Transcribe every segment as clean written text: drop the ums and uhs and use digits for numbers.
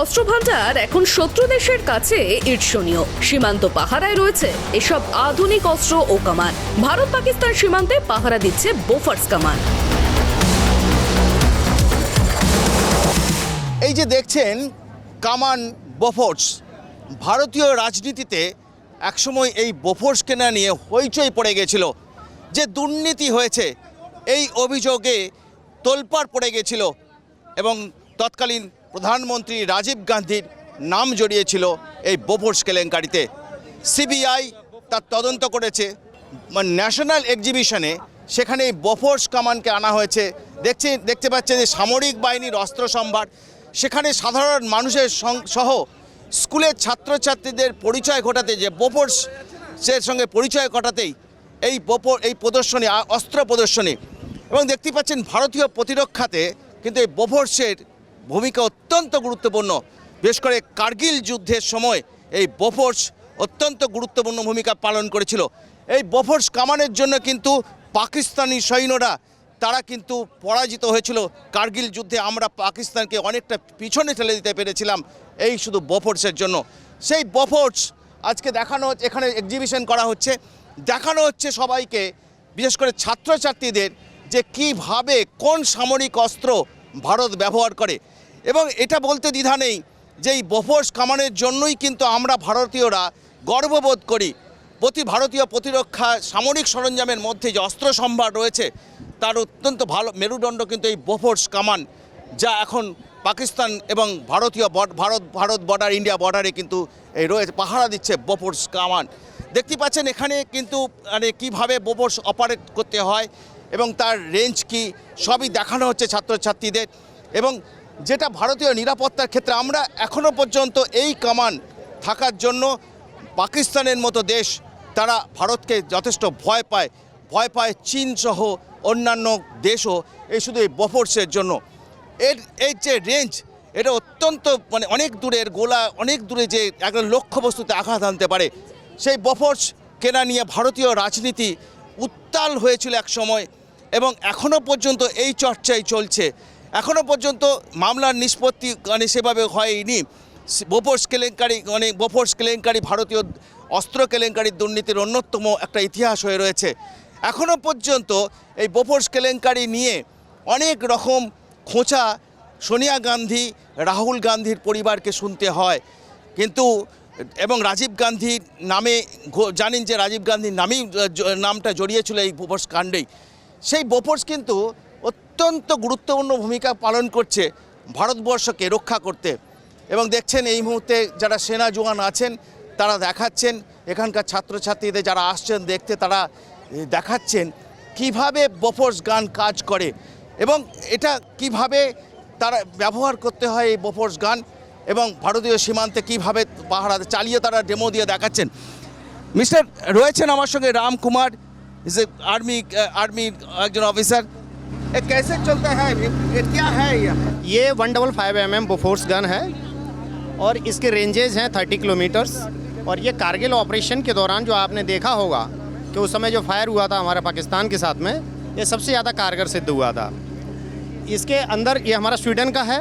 অস্ত্রভান্ডার এখন শত্রু দেশের কাছে ঈর্ষণীয়। সীমান্ত পাহারায় রয়েছে এসব আধুনিক অস্ত্র ও কামান। ভারত পাকিস্তান সীমান্তে পাহারা দিচ্ছে বোফার্স কামান। এই যে দেখছেন কামান বোফোর্স, ভারতীয় রাজনীতিতে একসময় এই বোফোর্স কেনা নিয়ে হইচই পড়ে গেছিল। যে দুর্নীতি হয়েছে এই অভিযোগে তোলপাড় পড়ে গেছিল এবং তৎকালীন প্রধানমন্ত্রী রাজীব গান্ধীর নাম জড়িয়েছিল এই বোফোর্স কেলেঙ্কারিতে। সিবিআই তার তদন্ত করেছে, ন্যাশনাল এক্সিবিশনে সেখানে এই বোফোর্স কামানকে আনা হয়েছে। দেখতে পাচ্ছেন যে সামরিক বাহিনীর অস্ত্র সম্ভার, সেখানে সাধারণ মানুষের সহ স্কুলের ছাত্রছাত্রীদের পরিচয় ঘটাতে, যে বোফোর্সের সঙ্গে পরিচয় ঘটাতেই এই প্রদর্শনী, অস্ত্র প্রদর্শনী। এবং দেখতে পাচ্ছেন ভারতীয় প্রতিরক্ষাতে কিন্তু এই বোফোর্সের ভূমিকা অত্যন্ত গুরুত্বপূর্ণ। বিশেষ করে কার্গিল যুদ্ধের সময় এই বোফোর্স অত্যন্ত গুরুত্বপূর্ণ ভূমিকা পালন করেছিল। এই বোফোর্স কামানের জন্য কিন্তু পাকিস্তানি সৈন্যরা তারা কিন্তু পরাজিত হয়েছিল কার্গিল যুদ্ধে। আমরা পাকিস্তানকে অনেকটা পিছনে ঠেলে দিতে পেরেছিলাম এই শুধু বোফোর্সের জন্য। সেই বোফোর্স আজকে দেখানো হচ্ছে, এখানে এক্সিবিশন করা হচ্ছে, দেখানো হচ্ছে সবাইকে, বিশেষ করে ছাত্রছাত্রীদের, যে কিভাবে কোন সামরিক অস্ত্র ভারত ব্যবহার করে। এবং এটা বলতে দ্বিধা নেই যে এই বোফোর্স কামানের জন্যই কিন্তু আমরা ভারতীয়রা গর্ববোধ করি। ভারতীয় প্রতিরক্ষা সামরিক সরঞ্জামের মধ্যে যে অস্ত্র সম্ভার রয়েছে তার অত্যন্ত ভালো মেরুদণ্ড কিন্তু এই বোফোর্স কামান, যা এখন পাকিস্তান এবং ভারত বর্ডার, ইন্ডিয়া বর্ডারে কিন্তু এই রয়েছে, পাহারা দিচ্ছে বোফোর্স কামান। দেখতে পাচ্ছেন এখানে কিন্তু মানে কীভাবে বোফোর্স অপারেট করতে হয় এবং তার রেঞ্জ কি, সবই দেখানো হচ্ছে ছাত্রছাত্রীদের। এবং যেটা ভারতীয় নিরাপত্তার ক্ষেত্রে আমরা এখনও পর্যন্ত এই কামান থাকার জন্য পাকিস্তানের মতো দেশ তারা ভারতকে যথেষ্ট ভয় পায় চীন সহ অন্যান্য দেশও এই শুধু এই বোফোর্সের জন্য। এর যে রেঞ্জ, এটা অত্যন্ত মানে অনেক দূরের গোলা, অনেক দূরে যে একটা লক্ষ্যবস্তুতে আঘাত আনতে পারে। সেই বোফোর্স কেনা নিয়ে ভারতীয় রাজনীতি উত্তাল হয়েছিল এক সময় এবং এখনও পর্যন্ত এই চর্চাই চলছে। এখনও পর্যন্ত মামলার নিষ্পত্তি মানে সেভাবে হয়নি। বোফোর্স কেলেঙ্কারি ভারতীয় অস্ত্র কেলেঙ্কারির দুর্নীতির অন্যতম একটা ইতিহাস হয়ে রয়েছে। এখনও পর্যন্ত এই বোফোর্স কেলেঙ্কারি নিয়ে অনেক রকম খোঁচা সোনিয়া গান্ধী, রাহুল গান্ধীর পরিবারকে শুনতে হয়, কিন্তু এবং রাজীব গান্ধীর নামে জানেন যে রাজীব গান্ধীর নামটা জড়িয়েছিল এই বোফোর্স কাণ্ডেই। সেই বোফোর্স কিন্তু অত্যন্ত গুরুত্বপূর্ণ ভূমিকা পালন করছে ভারতবর্ষকে রক্ষা করতে। এবং দেখছেন এই মুহূর্তে যারা সেনা জওয়ান আছেন তারা দেখাচ্ছেন, এখানকার ছাত্রছাত্রীদের যারা আসছেন দেখতে, তারা দেখাচ্ছেন কিভাবে বোফোর্স গান কাজ করে এবং এটা কিভাবে তারা ব্যবহার করতে হয় এই বোফোর্স গান, এবং ভারতীয় সীমান্তে কিভাবে পাহারা চালিয়ে তারা ডেমো দিয়ে দেখাচ্ছেন। মিস্টার রয়েছেন আমার সঙ্গে রাম কুমার, इज आर्मी একজন অফিসার। कैसे चलता है, ये क्या है? ये 155 mm बोफोर्स गन है और इसके रेंजेस हैं 30 किलोमीटर्स। और ये कारगिल ऑपरेशन के दौरान जो आपने देखा होगा कि उस समय जो फायर हुआ था हमारे पाकिस्तान के साथ में, ये सबसे ज़्यादा कारगर सिद्ध हुआ था। इसके अंदर ये हमारा स्वीडन का है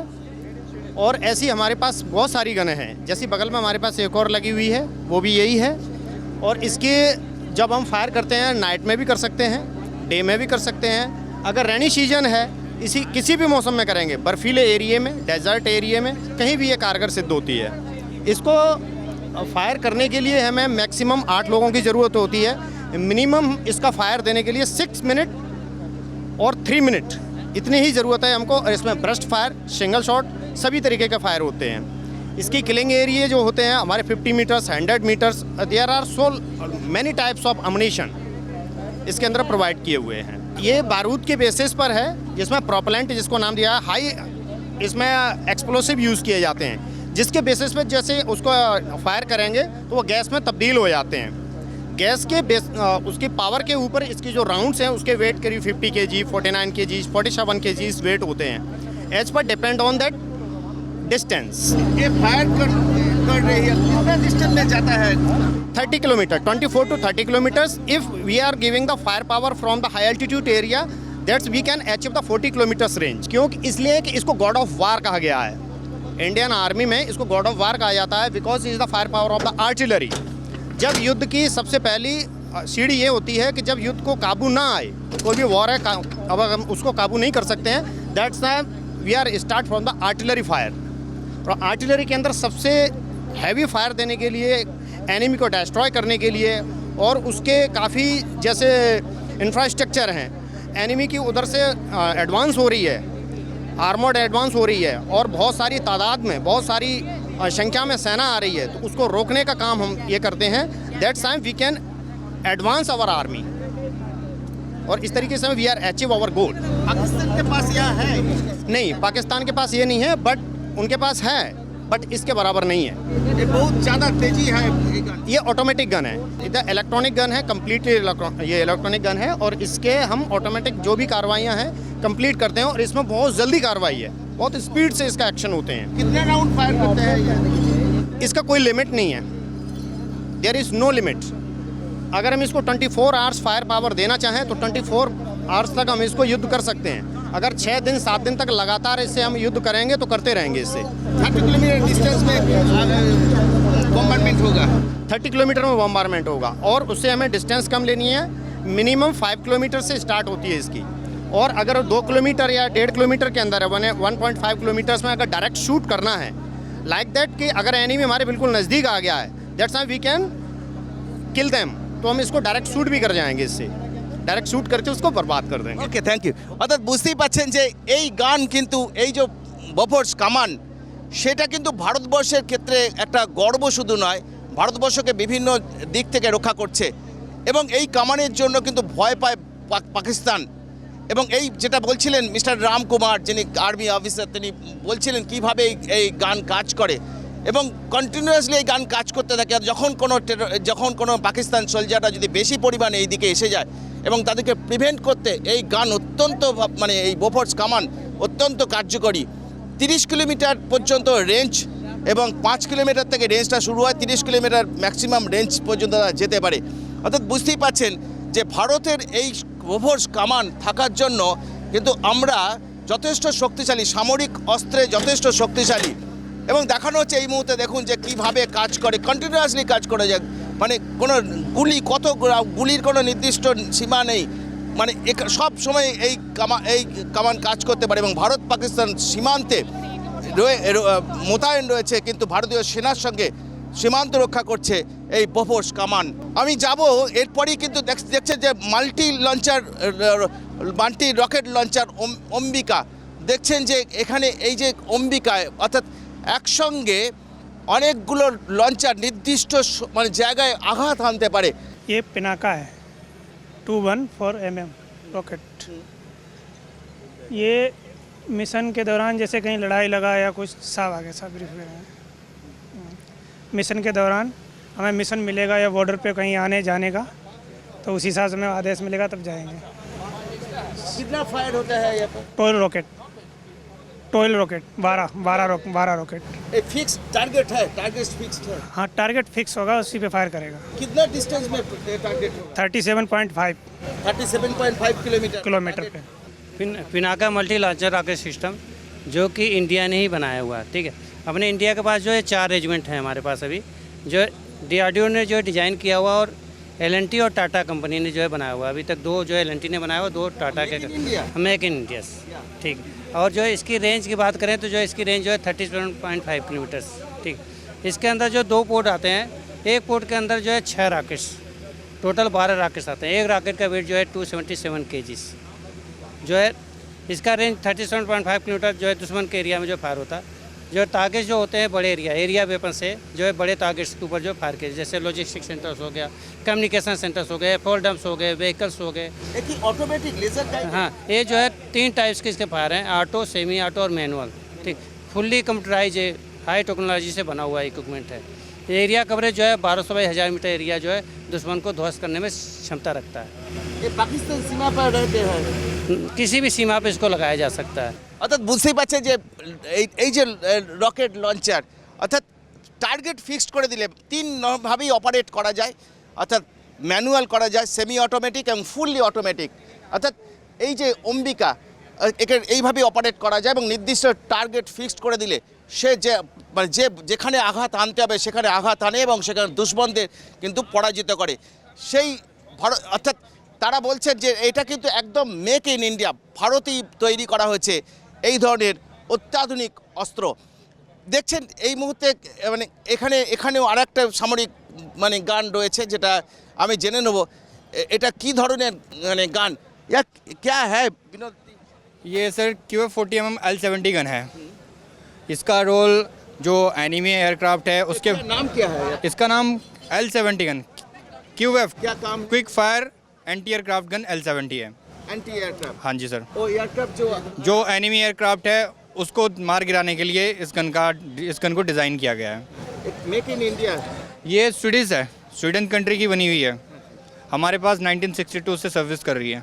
और ऐसी हमारे पास बहुत सारी गनें हैं। जैसी बगल में हमारे पास एक और लगी हुई है, वो भी यही है। और इसके जब हम फायर करते हैं नाइट में भी कर सकते हैं, डे में भी कर सकते हैं। अगर रेनी सीजन है किसी भी मौसम में करेंगे, बर्फीले एरिया में, डेजर्ट एरिया में, कहीं भी ये कारगर सिद्ध होती है। इसको फायर करने के लिए हमें मैक्सिमम 8 लोगों की ज़रूरत होती है। मिनिमम इसका फायर देने के लिए 6 मिनट और 3 मिनट इतनी ही ज़रूरत है हमको। और इसमें ब्रस्ट फायर, सिंगल शॉट, सभी तरीके के फायर होते हैं। इसकी किलिंग एरिया जो होते हैं हमारे 50 metres, 100 metres, there are so many types of ammunition इसके अंदर प्रोवाइड किए हुए हैं। ये बारूद के बेसिस पर है, जिसमें प्रोपेलेंट जिसको नाम दिया है हाई, इसमें एक्सप्लोसिव यूज़ किए जाते हैं, जिसके बेसिस पर जैसे उसको फायर करेंगे तो वो गैस में तब्दील हो जाते हैं। गैस के उसकी पावर के ऊपर इसकी जो राउंड्स हैं उसके वेट करीब 50 kg, 49 kg, 47 kg वेट होते हैं। एज पर डिपेंड ऑन दैट डिस्टेंस। ये फायर कर रही है, कितना डिस्टेंस में जाता है? 30 kilometre, 24 to 30 kilometers. If we are giving the firepower from the high altitude area, that's we can achieve the 40 kilometers range. क्योंकि इसलिए कि इसको गॉड ऑफ वार कहा गया है। इंडियन आर्मी में इसको गॉड ऑफ वार कहा जाता है, because is the fire power of the artillery. जब युद्ध की सबसे पहली सीढ़ी ये होती है कि जब युद्ध को काबू ना आए, कोई भी वॉर है अब हम उसको काबू नहीं कर सकते हैं, that's we are start from the artillery fire. और आर्टिलरी के अंदर सबसे हैवी फायर देने के लिए, एनिमी को डिस्ट्रॉय करने के लिए, और उसके काफ़ी जैसे इंफ्रास्ट्रक्चर हैं, एनिमी की उधर से एडवांस हो रही है, आर्मर्ड एडवांस हो रही है, और बहुत सारी तादाद में, बहुत सारी संख्या में सेना आ रही है, तो उसको रोकने का काम हम ये करते हैं। That's time we can advance our army, और इस तरीके से we are achieve our goal. Pakistan के पास यह है नहीं, पाकिस्तान के पास ये नहीं है, बट उनके पास है, बट इसके बराबर नहीं है। ये बहुत ज़्यादा तेजी है ये गन। ये ऑटोमेटिक गन है, इधर इलेक्ट्रॉनिक गन है, कम्प्लीटली ये इलेक्ट्रॉनिक गन है, और इसके हम ऑटोमेटिक जो भी कार्रवाइयाँ हैं कंप्लीट करते हैं, और इसमें बहुत जल्दी कार्रवाई है, बहुत स्पीड से इसका एक्शन होते हैं। कितने राउंड फायर करते हैं ये? इसका कोई लिमिट नहीं है, देयर इज़ नो लिमिट। अगर हम इसको 24 आवर्स फायर पावर देना चाहें तो 24 आवर्स तक हम इसको युद्ध कर सकते हैं। अगर 6 दिन 7 दिन तक लगातार इससे हम युद्ध करेंगे तो करते रहेंगे इससे। 30 किलोमीटर डिस्टेंस में बॉम्बार्डमेंट होगा। 30 किलोमीटर में बॉम्बार्डमेंट होगा, और उससे हमें डिस्टेंस कम लेनी है, मिनिमम 5 किलोमीटर से स्टार्ट होती है इसकी। और अगर 2 किलोमीटर या 1.5 किलोमीटर के अंदर है, 1.5 किलोमीटर्स में अगर डायरेक्ट शूट करना है, लाइक दैट कि अगर एनिमी हमारे बिल्कुल नज़दीक आ गया है, that's how we can kill them, तो हम इसको डायरेक्ट शूट भी कर जाएंगे, इससे डायरेक्ट शूट करके उसको बर्बाद कर देंगे। ওকে, থ্যাংক ইউ। অর্থাৎ বুঝতেই পাচ্ছেন যে এই গান কিন্তু, এই যে বফোর্স কামান, সেটা কিন্তু ভারতবর্ষের ক্ষেত্রে একটা গর্ব শুধু নয়, ভারতবর্ষকে বিভিন্ন দিক থেকে রক্ষা করছে, এবং এই কামানের জন্য কিন্তু ভয় পায় পাকিস্তান। এবং এই যেটা বলছিলেন মিস্টার রাম কুমার, যিনি আর্মি অফিসার, তিনি বলছিলেন কীভাবে এই গান কাজ করে, এবং কন্টিনিউয়াসলি এই গান কাজ করতে থাকে। আর যখন কোনো পাকিস্তান সোলজাররা যদি বেশি পরিমাণে এই দিকে এসে যায় এবং তাদেরকে প্রিভেন্ট করতে এই গান অত্যন্ত, মানে এই বোফোর্স কামান অত্যন্ত কার্যকরী। 30 কিলোমিটার পর্যন্ত রেঞ্জ, এবং 5 কিলোমিটার থেকে রেঞ্জটা শুরু হয়, 30 কিলোমিটার ম্যাক্সিমাম রেঞ্জ পর্যন্ত তারা যেতে পারে। অর্থাৎ বুঝতেই পাচ্ছেন যে ভারতের এই বোফোর্স কামান থাকার জন্য কিন্তু আমরা যথেষ্ট শক্তিশালী, সামরিক অস্ত্রে যথেষ্ট শক্তিশালী, এবং দেখানো হচ্ছে এই মুহূর্তে দেখুন যে কীভাবে কাজ করে, কন্টিনিউয়াসলি কাজ করে যায়, মানে কোনো গুলির কোনো নির্দিষ্ট সীমা নেই, মানে সব সময় এই কামান কাজ করতে পারে। এবং ভারত পাকিস্তান সীমান্তে মোতায়েন রয়েছে, কিন্তু ভারতীয় সেনার সঙ্গে সীমান্ত রক্ষা করছে এই বোফোর্স কামান। আমি যাব এরপরই, কিন্তু দেখছেন যে মাল্টি রকেট লঞ্চার অম্বিকা, দেখছেন যে এখানে এই যে অম্বিকায়, অর্থাৎ একসঙ্গে অনেকগুলো লঞ্চার নির্দিষ্ট মানে জায়গায় আঘাত হানতে পারে। ये पिनाका है 214 mm रॉकेट। ये मिशन के दौरान जैसे कहीं लड़ाई लगा या कुछ साहब आगे साहब ब्रीफ में मिशन के दौरान हमें मिशन मिलेगा या बॉर्डर पे कहीं आने जाने का, तो उसी हिसाब से हमें आदेश मिलेगा तब जाएंगे। कितना फायर होता है यहाँ पर? Toil rocket 12 rocket. एक फिक्स टारगेट है, टारगेट फिक्स्ड है? हाँ, टारगेट फिक्स होगा, उसी पे फायर करेगा। कितना डिस्टेंस में टारगेट होगा? 37.5 किलोमीटर पे। Pinaka multi launcher rocket system, जो कि इंडिया ने ही बनाया हुआ है। ठीक है, अपने इंडिया के पास जो है 4 रेजिमेंट हैं हमारे पास अभी, जो DRDO ने जो डिज़ाइन किया हुआ, और L&T और टाटा कंपनी ने जो है बनाया हुआ। अभी तक 2 जो L&T ने बनाया हुआ, 2 टाटा के, मेक इन इंडिया। ठीक, और जो है इसकी रेंज की बात करें तो जो इसकी रेंज जो है 37.5 किलोमीटर। ठीक, इसके अंदर जो 2 पोर्ट आते हैं, एक पोर्ट के अंदर जो है 6 रॉकेट्स, टोटल 12 रॉकेट्स आते हैं। एक रॉकेट का वेट जो है 277 kg। जो है इसका रेंज 37.5 किलोमीटर जो है दुश्मन के एरिया में जो फायर होता है। जो टारगेट्स जो होते हैं बड़े एरिया वेपन से जो है बड़े टारगेट्स के ऊपर जो फायर किए, जैसे लॉजिस्टिक सेंटर्स हो गया, कम्युनिकेशन सेंटर्स हो गए, फोल डम्प्स हो गए, व्हीकल्स हो गए। Automatic laser guide? हाँ, ये जो है 3 टाइप्स के इसके फायर हैं, ऑटो, सेमी ऑटो और मैनुअल। ठीक, फुल्ली कंप्यूटराइज है, हाई टेक्नोलॉजी से बना हुआ इक्विपमेंट है। एरिया कवरेज जो है 1200 बाई 1000 मीटर एरिया जो है दुश्मन को ध्वस्त करने में क्षमता रखता है। ये पाकिस्तान सीमा पर रहते हैं? किसी भी सीमा पर इसको लगाया जा सकता है। অর্থাৎ বুঝতেই পারছেন যে এই যে রকেট লঞ্চার, অর্থাৎ টার্গেট ফিক্সড করে দিলে 3 ভাবেই অপারেট করা যায়, অর্থাৎ ম্যানুয়াল করা যায়, সেমি অটোমেটিক এবং ফুললি অটোমেটিক। অর্থাৎ এই যে অম্বিকা, একে এইভাবে অপারেট করা যায় এবং নির্দিষ্ট টার্গেট ফিক্সড করে দিলে সে যে মানে যেখানে আঘাত আনতে হবে সেখানে আঘাত আনে এবং সেখানে দুশ্মনদের কিন্তু পরাজিত করে। সেই ভারত অর্থাৎ তারা বলছেন যে এটা কিন্তু একদম মেক ইন ইন্ডিয়া, ভারতেই তৈরি করা হয়েছে এই ধরনের অত্যাধুনিক অস্ত্র। দেখছেন এই মুহূর্তে মানে এখানেও আর একটা সামরিক মানে গান রয়েছে, যেটা আমি জেনে নেব এটা কি ধরনের মানে গান। ইয়া ক্যা হ্যায় বিনোদ? ये सर QF40mm L70 गन है। इसका रोल जो एनिमी एयरक्राफ्ट है उसके नाम क्या है? इसका नाम L70 गन QF क्या काम? Quick fire anti aircraft gun L70 है। Anti aircraft. हाँ जी सर, वो एयरक्राफ्ट जो एनिमी एयरक्राफ्ट है उसको मार गिराने के लिए इस गन को डिज़ाइन किया गया है। Make in India. ये स्वीडिश है, स्वीडन कंट्री की बनी हुई है। हमारे पास 1962 से सर्विस कर रही है।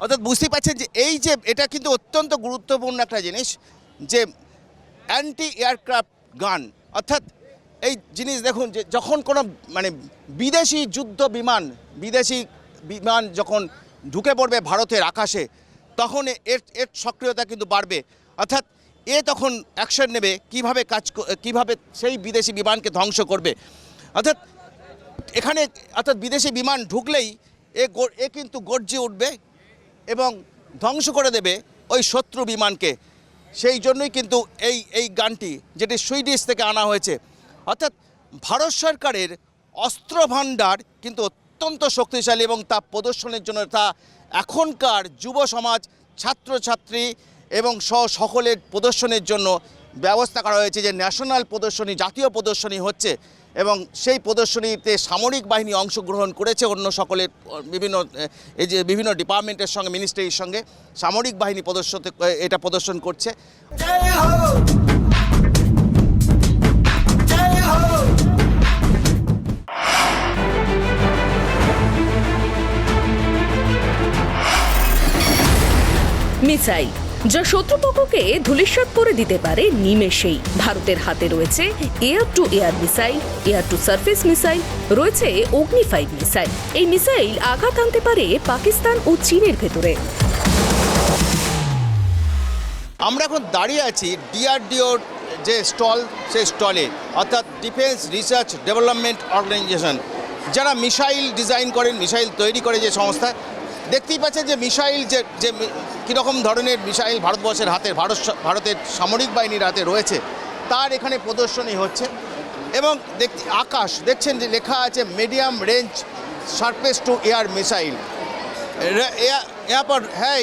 অর্থাৎ বুঝতেই পারছেন যে এই যে এটা কিন্তু অত্যন্ত গুরুত্বপূর্ণ একটা জিনিস, যে অ্যান্টি এয়ারক্রাফট গান। অর্থাৎ এই জিনিস দেখুন যে যখন কোনো মানে বিদেশি বিমান যখন ঢুকে পড়বে ভারতের আকাশে, তখন এর সক্রিয়তা কিন্তু বাড়বে। অর্থাৎ তখন অ্যাকশন নেবে কিভাবে সেই বিদেশি বিমানকে ধ্বংস করবে। অর্থাৎ বিদেশি বিমান ঢুকলেই এ কিন্তু গর্জে উঠবে এবং ধ্বংস করে দেবে ওই শত্রু বিমানকে। সেই জন্যই কিন্তু এই গানটি, যেটি সুইডিশ থেকে আনা হয়েছে। অর্থাৎ ভারত সরকারের অস্ত্র ভাণ্ডার কিন্তু অত্যন্ত শক্তিশালী এবং তা প্রদর্শনের জন্য তা এখনকার যুব সমাজ, ছাত্রছাত্রী এবং সকলের প্রদর্শনের জন্য ব্যবস্থা করা হয়েছে, যে ন্যাশনাল প্রদর্শনী, জাতীয় প্রদর্শনী হচ্ছে এবং সেই প্রদর্শনীতে সামরিক বাহিনী অংশগ্রহণ করেছে। অন্য সকলের বিভিন্ন ডিপার্টমেন্টের সঙ্গে, মিনিস্ট্রির সঙ্গে সামরিক বাহিনী এটা প্রদর্শন করছে। মিসাইল যা শত্রুপক্ষকে ধূলিসাৎ করে দিতে পারে নিমেষেই। ভারতের হাতে রয়েছে air to air missile, air to surface missile, রয়েছে অগ্নি 5 মিসাইল। এই মিসাইল আঘাত আনতে পারে পাকিস্তান ও চীনের ভেতরে। আমরা এখন দাঁড়িয়ে আছি ডিআরডিওর যে স্টল, সেই স্টলে, অর্থাৎ ডিফেন্স রিসার্চ ডেভেলপমেন্ট অর্গানাইজেশন, যারা মিসাইল ডিজাইন করেন, মিসাইল তৈরি করে যে সংস্থা। দেখতেই পাচ্ছেন যে মিসাইল যে কীরকম ধরনের মিসাইল ভারতবর্ষের হাতে, ভারতের সামরিক বাহিনীর হাতে রয়েছে, তার এখানে প্রদর্শনী হচ্ছে। এবং আকাশ দেখছেন যে লেখা আছে medium range surface two air missile. यहाँ पर है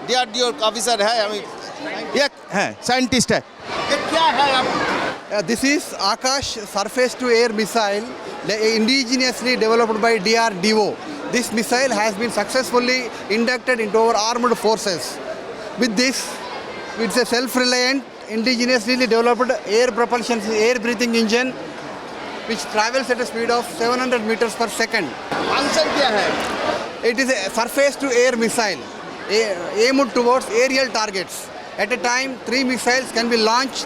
DRDO ऑफिसर है, ये है साइंटिस्ट है। ये क्या है आप? This is Akash surface to air missile indigenously developed by DRDO. This missile has been successfully inducted into our armed forces. With this, it's a self-reliant, indigenously developed air propulsion, air breathing engine which travels at a speed of 700 meters per second. Function क्या है? It is a surface to air missile aimed towards aerial targets. At a time, 3 missiles can be launched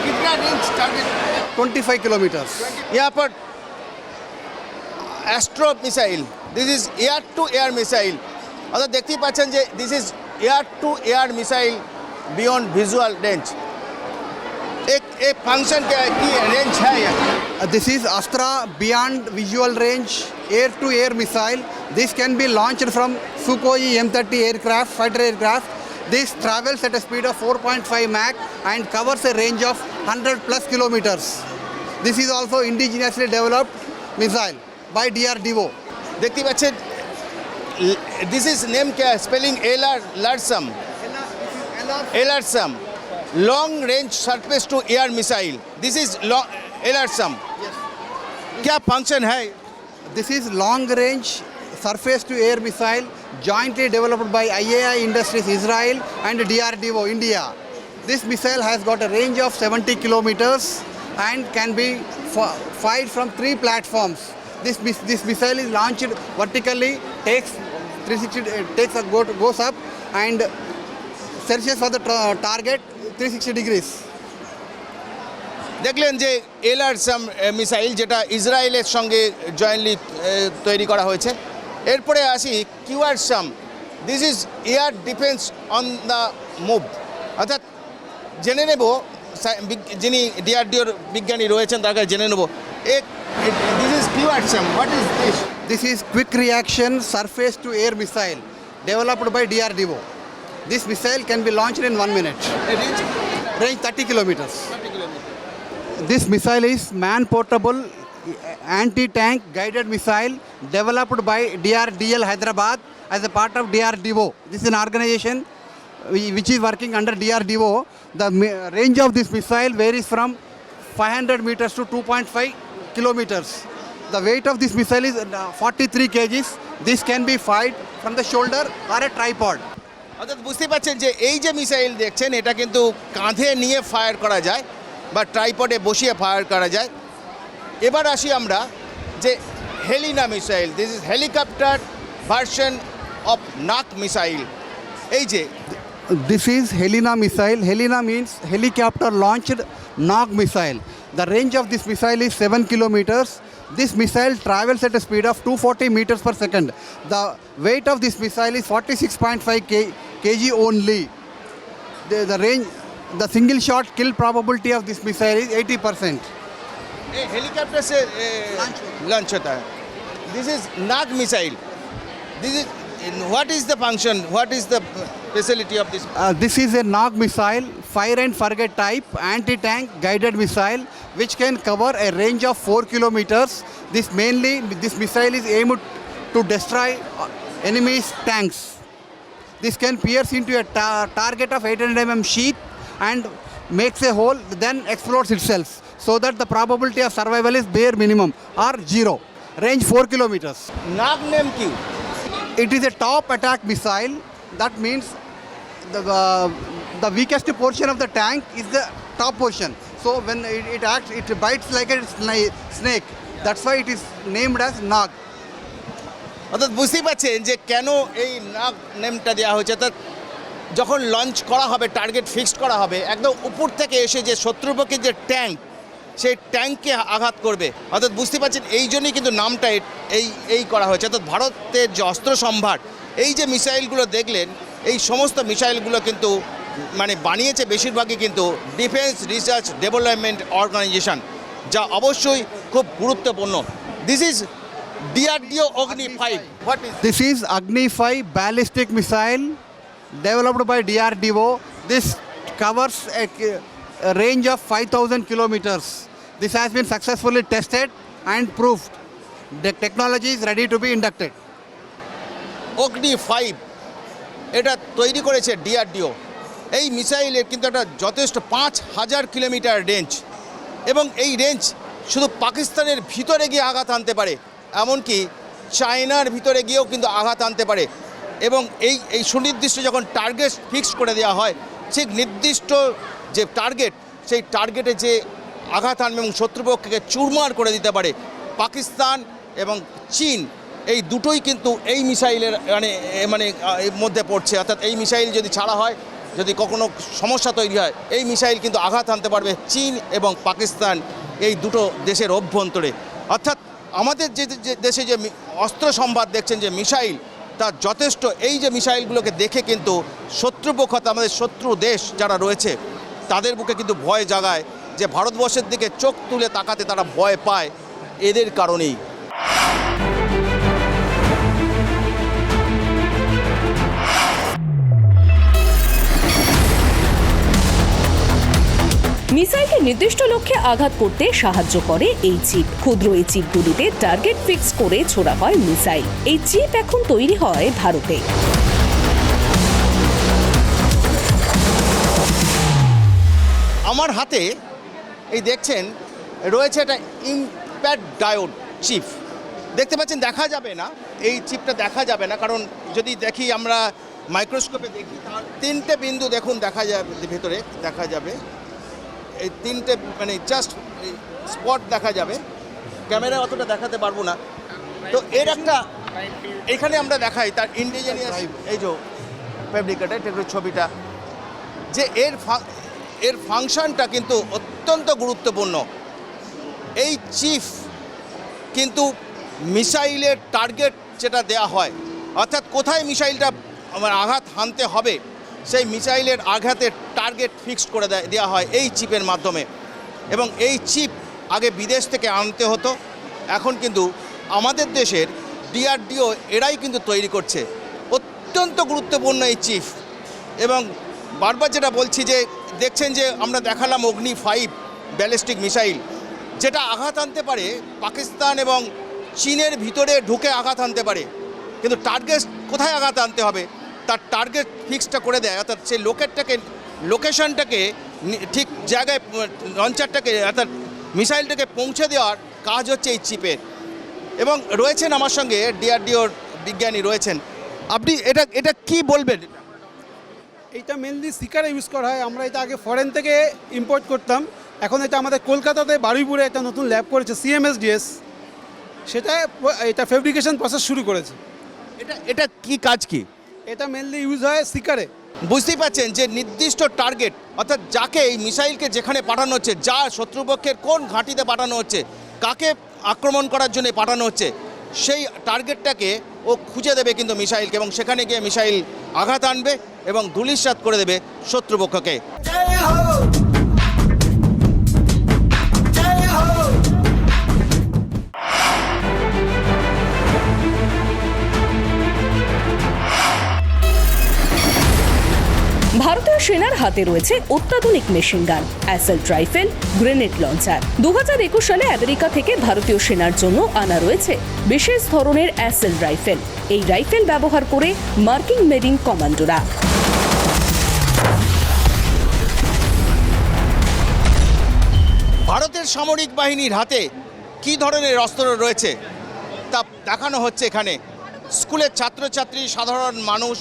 कितना range target? 25 kilometers. यहाँ पर Astra missile, this is air to air missile. अगर देखते ही पाचन जे this is air to air missile beyond visual range. एक function क्या है कि रेंज है यहाँ? This is Astra Beyond Visual Range air-to-air missile. This can be launched from Sukhoi M30 aircraft, fighter aircraft. This travels at a speed of 4.5 Mach and covers a range of 100 plus kilometers. This is also indigenously developed missile by DRDO. देखते ही पाचन this is name क्या है? Spelling LRSAM। LRSAM long range surface to air missile. This is LRSAM। क्या function है? This is long range surface to air missile jointly developed by IAI Industries Israel and DRDO India. This missile has got a range of 70 kilometers and can be fired from 3 platforms. This missile is launched vertically, goes up and searches for the target 360 degrees. দেখলেন যে LRSAM missile, যেটা ইসরায়েলের সঙ্গে jointly তৈরি করা হয়েছে। এরপরে আসি QRSAM, this is air defence on the move. অর্থাৎ জেনে নেব যিনি ডিআরডিওর বিজ্ঞানী রয়েছেন তার কাছে জেনে নেব this is QRSAM, what is this? This is quick reaction surface to air missile developed by DRDO. This missile can be launched in 1 minute. Range 30 kilometers. This missile is man-portable anti-tank guided missile developed by DRDL Hyderabad as a part of DRDO. This is an organization which is working under DRDO. The range of this missile varies from 500 meters to 2.5 kilometers. The weight of this missile is 43 kgs. This can be fired from the shoulder or a tripod. অর্থাৎ বুঝতে পারছেন যে এই যে missile দেখছেন এটা কিন্তু কাঁধে নিয়ে ফায়ার করা যায় বা ট্রাইপডে বসিয়ে ফায়ার করা যায়। এবার আসি আমরা যে Helena missile, this is helicopter version of নাক মিসাইল। এই যে This is Helena missile. Helena means helicopter launched Nag missile. The range of this missile is 7 kilometers. This missile travels at a speed of 240 meters per second. The weight of this missile is 46.5 kg only. The range, the single shot kill probability of this missile is 80%. Helicopter से launch होता है। This is Nag missile. This is what is the function, what is the facility of this? This is a Nag missile, fire and forget type, anti-tank guided missile, which can cover a range of 4 kilometers. This missile is aimed to destroy enemy's tanks. This can pierce into a target of 800 mm sheath and makes a hole, then explodes itself, so that the probability of survival is bare minimum or 0. Range 4 kilometers. Nag name क्यों? It is a top attack missile. That means the weakest portion of the tank is the top portion. So when it acts, it bites like a snake. That's why it is named as Nag. অর্থাৎ বুঝতেই পারছেন যে কেন এই নাগ নেমটা দেওয়া হয়েছে। অর্থাৎ যখন লঞ্চ করা হবে, টার্গেট ফিক্সড করা হবে, একদম উপর থেকে এসে যে শত্রুপক্ষের যে ট্যাঙ্ক, সেই ট্যাঙ্ককে আঘাত করবে। অর্থাৎ বুঝতে পারছেন এই জন্যই কিন্তু নামটা এই করা হয়েছে। অর্থাৎ ভারতের যে অস্ত্র সম্ভার, এই যে মিসাইলগুলো দেখলেন, এই সমস্ত মিসাইলগুলো কিন্তু মানে বানিয়েছে বেশিরভাগই কিন্তু ডিফেন্স রিসার্চ ডেভেলপমেন্ট অর্গানাইজেশন, যা অবশ্যই খুব গুরুত্বপূর্ণ। This is DRDO Agni 5. What is This is Agni 5 ballistic missile developed by DRDO. This covers a range of 5,000 kilometers. This has been successfully tested and proved. The technology is ready to be inducted. অগ্নি 5 এটা তৈরি করেছে DRDO. এই মিসাইলের কিন্তু একটা যথেষ্ট 5,000 kilometre range, এবং এই রেঞ্জ শুধু পাকিস্তানের ভিতরে গিয়ে আঘাত আনতে পারে, এমনকি চায়নার ভিতরে গিয়েও কিন্তু আঘাত আনতে পারে। এবং এই সুনির্দিষ্ট যখন টার্গেট ফিক্স করে দেওয়া হয়, ঠিক নির্দিষ্ট যে টার্গেট, সেই টার্গেটে যে আঘাত আনবে এবং শত্রুপক্ষকে চুরমার করে দিতে পারে। পাকিস্তান এবং চীন এই দুটোই কিন্তু এই মিসাইলের মানে এর মধ্যে পড়ছে। অর্থাৎ এই মিসাইল যদি ছাড়া হয়, যদি কখনো সমস্যা তৈরি হয়, এই মিসাইল কিন্তু আঘাত আনতে পারবে চীন এবং পাকিস্তান এই দুটো দেশের অভ্যন্তরে। অর্থাৎ আমাদের যে দেশে যে অস্ত্র সম্ভার দেখছেন, যে মিসাইল, তার যথেষ্ট এই যে মিসাইলগুলোকে দেখে কিন্তু শত্রুপক্ষ, আমাদের শত্রু দেশ যারা রয়েছে, তাদের বুকে কিন্তু ভয় জাগায়, যে ভারতবর্ষের দিকে চোখ তুলে তাকাতে তারা ভয় পায় এদের কারণেই। মিসাইলকে নির্দিষ্ট লক্ষ্যে আঘাত করতে সাহায্য করে এই চিপ। ক্ষুদ্র এই চিপগুলিতে টার্গেট ফিক্স করে ছোড়া হয় মিসাইল। এই চিপ এখন তৈরি হয় ভারতে। আমার হাতে এই দেখছেন রয়েছে একটা ইম্প্যাক্ট ডায়োড চিপ। দেখতে পাচ্ছেন, দেখা যাবে না, এই চিপটা দেখা যাবে না, কারণ যদি দেখি আমরা মাইক্রোস্কোপে দেখি, তার 3টে বিন্দু দেখুন দেখা যাবে, ভেতরে দেখা যাবে এই 3টে মানে জাস্ট স্পট দেখা যাবে। ক্যামেরা অতটা দেখাতে পারবো না। তো এর একটা এখানে আমরা দেখাই তার ইন্ডিজিনিয়াস এই যে ফেব্রিকেটেড ছবিটা, যে এর ফাংশনটা কিন্তু অত্যন্ত গুরুত্বপূর্ণ। এই চিপ কিন্তু মিসাইলের টার্গেট যেটা দেয়া হয়, অর্থাৎ কোথায় মিসাইলটা আঘাত হানতে হবে সেই মিসাইলের আঘাতের টার্গেট ফিক্সড করে দেওয়া হয় এই চিপের মাধ্যমে। এবং এই চিপ আগে বিদেশ থেকে আনতে হতো, এখন কিন্তু আমাদের দেশের DRDO এরাই কিন্তু তৈরি করছে। অত্যন্ত গুরুত্বপূর্ণ এই চিপ। এবং বারবার যেটা বলছি যে দেখছেন যে আমরা দেখালাম অগ্নি 5 ব্যালিস্টিক মিসাইল, যেটা আঘাত আনতে পারে পাকিস্তান এবং চীনের ভিতরে ঢুকে আঘাত আনতে পারে, কিন্তু টার্গেট কোথায় আঘাত আনতে হবে তার টার্গেট ফিক্সটা করে দেয়, অর্থাৎ সেই লোকেশনটাকে ঠিক জায়গায় লঞ্চারটাকে অর্থাৎ মিসাইলটাকে পৌঁছে দেওয়ার কাজ হচ্ছে এই চিপের। এবং রয়েছেন আমার সঙ্গে DRDOর বিজ্ঞানী রয়েছেন। আপনি এটা কি বলবেন? এটা মেনলি শিকারে ইউজ করা হয়। আমরা এটা আগে ফরেন থেকে ইম্পোর্ট করতাম, এখন এটা আমাদের কলকাতাতে বারুইপুরে একটা নতুন ল্যাব করেছে CMSDS, সেটা এটা ফেব্রিকেশন প্রসেস শুরু করেছে। এটা কি কাজ কি? এটা মেনলি ইউজ হয় শিকারে। বুঝতেই পারছেন যে নির্দিষ্ট টার্গেট, অর্থাৎ যাকে এই মিসাইলকে যেখানে পাঠানো হচ্ছে, যা শত্রুপক্ষের কোন ঘাঁটিতে পাঠানো হচ্ছে, কাকে আক্রমণ করার জন্য পাঠানো হচ্ছে, সেই টার্গেটটাকে ও খুঁজে দেবে কিন্তু মিসাইলকে, এবং সেখানে গিয়ে মিসাইল আঘাত আনবে এবং ধূলিসাৎ করে দেবে শত্রুপক্ষকে। ভারতীয় সেনার হাতে রয়েছে অত্যাধুনিক machine gun, assault rifle, grenade launcher. 2021 সালে আমেরিকা থেকে ভারতীয় সেনার জন্য আনা রয়েছে বিশেষ ধরনের অ্যাসল্ট রাইফেল। এই রাইফেল ব্যবহার করে মার্কিন মেরিন কমান্ডোরা ভারতের সামরিক বাহিনীর হাতে কী ধরনের অস্ত্র রয়েছে তা দেখানো হচ্ছে এখানে। স্কুলের ছাত্রছাত্রী, সাধারণ মানুষ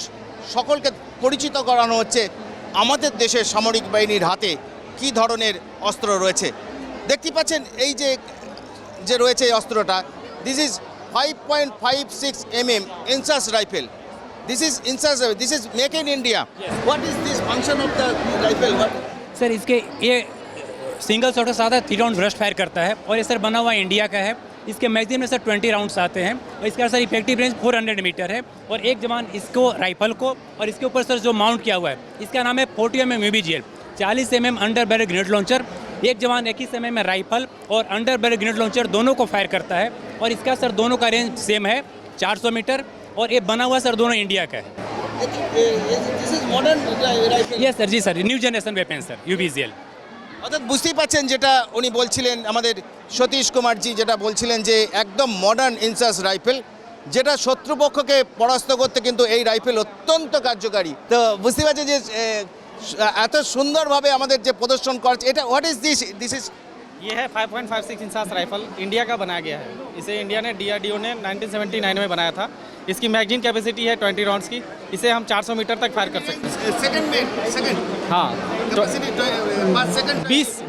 সকলকে পরিচিত করানো হচ্ছে আমাদের দেশের সামরিক বাহিনীর হাতে কী ধরনের অস্ত্র রয়েছে। দেখতে পাচ্ছেন এই যে রয়েছে এই অস্ত্রটা, this is 5.56 mm INSAS rifle. This is make in India. What is this function of the rifle? Sir इसके ये सिंगल शॉट के साथ 3 राउंड ब्रस्ट फायर करता है और ये सर बना हुआ इंडिया का है। इसके मैगजीन में सर 20 राउंड्स आते हैं और इसका सर इफेक्टिव रेंज 400 मीटर है। और एक जवान इसको राइफल को और इसके ऊपर सर जो माउंट किया हुआ है इसका नाम है 40 mm UBGL 40 mm under barrel grenade launcher. एक जवान एक ही समय में राइफल और अंडर बैरल ग्रेनेड लॉन्चर दोनों को फायर करता है और इसका सर दोनों का रेंज सेम है 400 मीटर और ये बना हुआ सर दोनों इंडिया का है। ये sir ji sir new generation weapon sir UBGL। অর্থাৎ বুঝতেই পাচ্ছেন যেটা উনি বলছিলেন, আমাদের সতীশ কুমারজি যেটা বলছিলেন যে একদম মডার্ন ইনসাস রাইফেল, যেটা শত্রুপক্ষকে পরাস্ত করতে কিন্তু এই রাইফেল অত্যন্ত কার্যকারী। তো বুঝতে পারছেন যে এত সুন্দরভাবে আমাদের যে প্রদর্শন করছে এটা হোয়াট ইজ দিস ইজ ये है 5.56 इंसास राइफल, इंडिया का बनाया गया है। इसे इंडिया ने DRDO ने 1979 में बनाया था। इसकी मैगजीन कैपेसिटी है 20 राउंड्स की। इसे हम 400 मीटर तक फायर कर सकते हैं। सेकंड हाँ, कैपेसिटी 5 सेकंड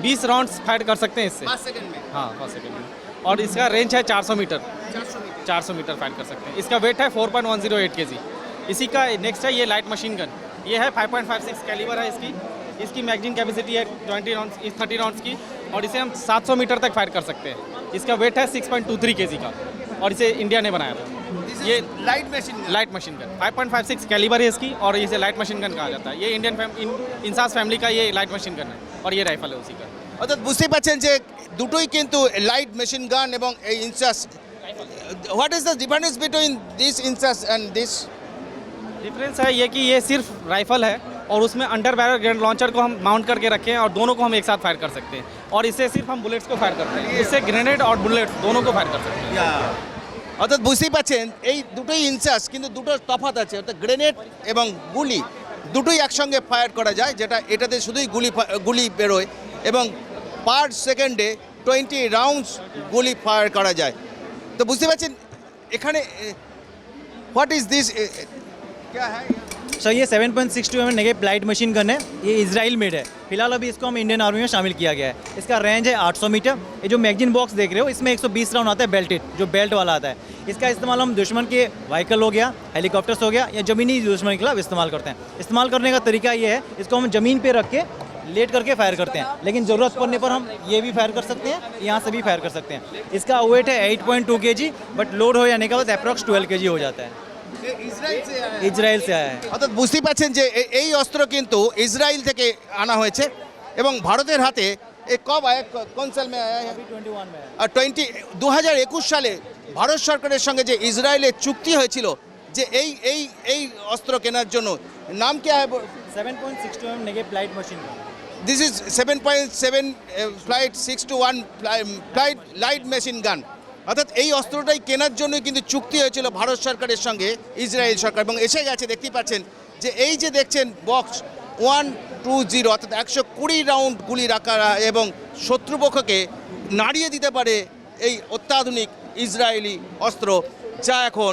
20 राउंड्स फायर कर सकते हैं इससे। 5 सेकंड में। हाँ 5 सेकंड में। और इसका रेंज है 400 मीटर। 400 मीटर फायर कर सकते हैं। इसका वेट है 4.108 kg। इसी का नेक्स्ट है ये लाइट मशीन गन। ये है 5.56 कैलिबर है इसकी मैगजीन कैपेसिटी है 30 राउंड्स की और इसे हम 700 मीटर तक फायर कर सकते हैं। इसका वेट है 6.23 kg का और इसे इंडिया ने बनाया था। ये लाइट मशीन गन 5.56 कैलिबर है इसकी और इसे लाइट मशीन गन कहा जाता है। ये इंसास फैमिली का ये लाइट मशीन गन है और ये राइफल है उसी का। অর্থাৎ বুঝতেই পারছেন যে দুটোই কিন্তু লাইট মেশিন গান এবং এই INSAS. What is the difference between this INSAS and this? Difference है ये कि ये सिर्फ राइफल है और उसमें अंडर बैरल ग्रेनेड लॉन्चर को हम माउंट करके रखे हैं और दोनों को हम एक साथ फायर कर सकते हैं। और इससे सिर्फ हम बुलेट्स को फायर करते हैं, इससे ग्रेनेड और बुलेट्स दोनों को फायर कर सकते हैं। অর্থাৎ বুঝতেই পারছেন এই দুটোই ইনসাস, কিন্তু দুটো তফাৎ আছে। অর্থাৎ গ্রেনেড এবং গুলি দুটোই একসঙ্গে ফায়ার করা যায়, যেটা এটাতে শুধুই গুলি বেরোয় এবং পার সেকেন্ডে 20 রাউন্ডস গুলি ফায়ার করা যায়। তো বুঝতে পারছেন এখানে হোয়াট ইজ দিস क्या है? सर ये 7.62 mm negative light machine gun है। ये इजराइल मेड है। फिलहाल अभी इसको हम इंडियन आर्मी में शामिल किया गया है। इसका रेंज है 800 मीटर। ये जो मैगजीन बॉक्स देख रहे हो इसमें 120 राउंड आता है बेल्टेड, जो बेल्ट वाला आता है। इसका इस्तेमाल हम दुश्मन के व्हीकल हो गया, हेलीकॉप्टर्स हो गया या ज़मीनी दुश्मन के खिलाफ इस्तेमाल करते हैं। इस्तेमाल करने का तरीका ये है, इसको हम ज़मीन पर रख के लेट करके फायर करते हैं, लेकिन ज़रूरत पड़ने पर हम ये भी फायर कर सकते हैं, यहाँ से भी फायर कर सकते हैं। इसका वेट है 8.2 kg, बट लोड हो जाने के बाद अप्रॉक्स 12 kg हो जाता है। इजराइल से आया है। অর্থাৎ বুঝতেই পারছেন যে এই অস্ত্র কিন্তু ইসরায়েল থেকে আনা হয়েছে এবং ভারতের হাতে এই কব আয়া কোন সাল মে আয়া अभी 21 में है। আর 2021 সালে ভারত সরকারের সঙ্গে যে ইসরায়েলের চুক্তি হয়েছিল যে এই অস্ত্র কেনার জন্য নাম কি হয় 7.62 mm negative light machine gun. This is 7.7 flight 6-1 flight light machine gun. অর্থাৎ এই অস্ত্রটাই কেনার জন্য কিন্তু চুক্তি হয়েছিল ভারত সরকারের সঙ্গে ইসরায়েল সরকার এবং এসে গেছে। দেখতেই পাচ্ছেন যে এই যে দেখছেন বক্স 120 অর্থাৎ 120 রাউন্ড গুলি রাখা এবং শত্রুপক্ষকে নাড়িয়ে দিতে পারে এই অত্যাধুনিক ইসরায়েলি অস্ত্র যা এখন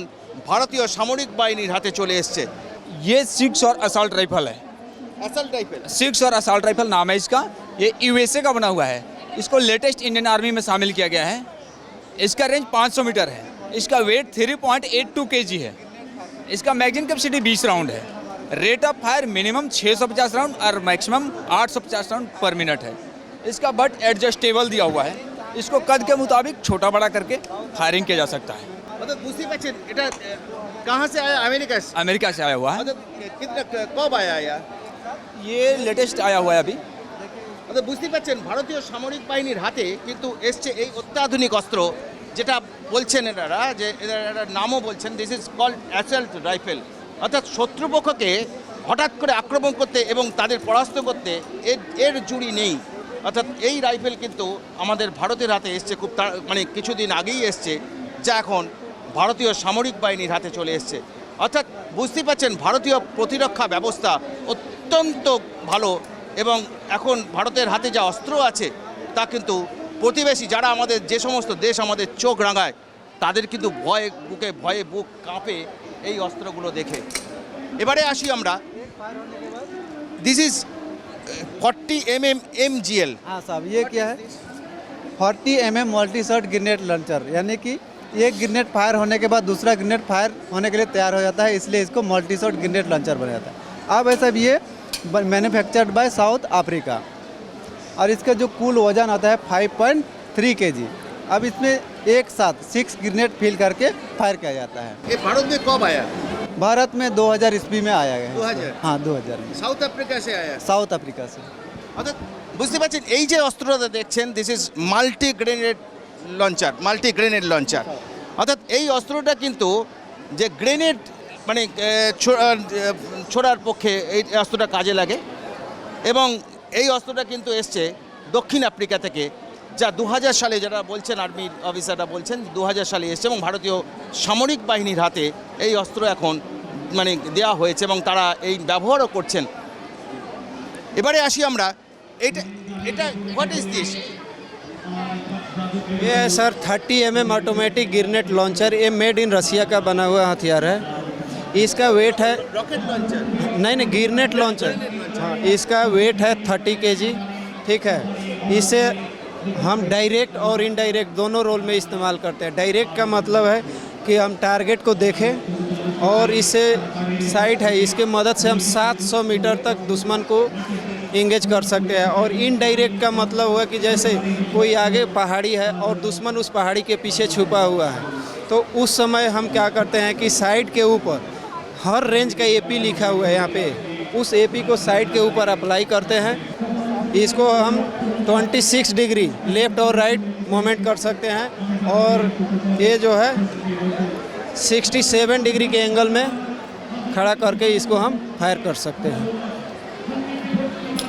ভারতীয় সামরিক বাহিনীর হাতে চলে এসছে। ये सिक्स और असॉल्ट राइफल है। অ্যাসাল্ট রাইফেল सिक्स और असॉल्ट राइफल नाम है इसका। ये यूएसए का बना हुआ है। इसको लेटेस्ट इंडियन आर्मी में शामिल किया गया है। इसका रेंज 500 मीटर है। इसका वेट 3.82 kg है। इसका मैगजीन कैपेसिटी 20 राउंड है। Rate of fire minimum 650 round और मैक्सिमम 850 राउंड पर मिनट है। इसका बट एडजस्टेबल दिया हुआ है। इसको कद के मुताबिक छोटा बड़ा करके फायरिंग किया जा सकता है। অর্থাৎ বুঝতেই পারছেন এটা कहाँ से आया? अमेरिका से। अमेरिका से आया हुआ है। অর্থাৎ कितना कब आया यार? ये लेटेस्ट आया हुआ है अभी। অর্থাৎ বুঝতেই পারছেন ভারতীয় সামরিক বাহিনীর হাতে কিন্তু এসছে এই অত্যাধুনিক অস্ত্র যেটা বলছেন এনারা যে এনারা নামও বলছেন this is called assault rifle. অর্থাৎ শত্রুপক্ষকে হঠাৎ করে আক্রমণ করতে এবং তাদের পরাস্ত করতে এর জুড়ি নেই। অর্থাৎ এই রাইফেল কিন্তু আমাদের ভারতের হাতে এসছে খুব মানে কিছুদিন আগেই এসছে যা এখন ভারতীয় সামরিক বাহিনীর হাতে চলে এসছে। অর্থাৎ বুঝতেই পারছেন ভারতীয় প্রতিরক্ষা ব্যবস্থা অত্যন্ত ভালো এবং এখন ভারতের হাতে যা অস্ত্র আছে তা কিন্তু প্রতিবেশী যারা আমাদের যে সমস্ত দেশ আমাদের চোখ রাঙায় তাদের কিন্তু ভয়ে বুক কাঁপে এই অস্ত্রগুলো দেখে। এবারে আসি আমরা দিস ইজ 40 mm MGL। हाँ साहब, ये क्या है 40 mm multi shot grenade launcher, यानी कि एक ग्रेनेड फायर होने के बाद दूसरा ग्रेनेड फायर होने के लिए तैयार हो जाता है, इसलिए इसको मल्टी शॉट ग्रेनेड लॉन्चर बना जाता है। अब ऐसा ये मैन्युफैक्चर्ड बाय साउथ अफ्रीका और इसका जो कुल वजन आता है 5.3 kg। अब इसमें एक साथ 6 ग्रेनेड फिल करके फायर किया जाता है। ये भारत में कब आया? भारत में 2000 ईस्वी में आया है। 2000? हाँ 2000 में সাউথ আফ্রিকা से आया। साउथ अफ्रीका से। অর্থাৎ বুঝতে পারছেন এই যে অস্ত্রটা দেখছেন this is multi grenade launcher. অর্থাৎ এই অস্ত্রটা কিন্তু যে গ্রেনেড মানে ছোড়ার পক্ষে এই অস্ত্রটা কাজে লাগে এবং এই অস্ত্রটা কিন্তু এসছে দক্ষিণ আফ্রিকা থেকে যা 2000 সালে যারা বলছেন আর্মির অফিসাররা বলছেন 2000 সালে এসছে এবং ভারতীয় সামরিক বাহিনীর হাতে এই অস্ত্র এখন মানে দেওয়া হয়েছে এবং তারা এই ব্যবহারও করছেন। এবারে আসি আমরা এটা হোয়াট ইজ দিস? ये है sir 30 mm automatic grenade launcher. ये मेड इन रसिया का बना हुआ हथियार है। इसका वेट है रॉकेट लॉन्चर? नहीं ग्रेनेड लॉन्चर। हाँ, इसका वेट है 30 kg। ठीक है, इसे हम डायरेक्ट और इनडायरेक्ट दोनों रोल में इस्तेमाल करते हैं। डायरेक्ट का मतलब है कि हम टारगेट को देखें और इसे साइट है इसके मदद से हम 700 मीटर तक दुश्मन को इंगेज कर सकते हैं। और इनडायरेक्ट का मतलब हुआ कि जैसे कोई आगे पहाड़ी है और दुश्मन उस पहाड़ी के पीछे छुपा हुआ है तो उस समय हम क्या करते हैं कि साइड के ऊपर हर रेंज का एपी लिखा हुआ है यहाँ पे, उस एपी को साइड के ऊपर अप्लाई करते हैं। इसको हम 26 डिग्री लेफ़्ट और राइट मूवमेंट कर सकते हैं और ये जो है 67 डिग्री के एंगल में खड़ा करके इसको हम फायर कर सकते हैं।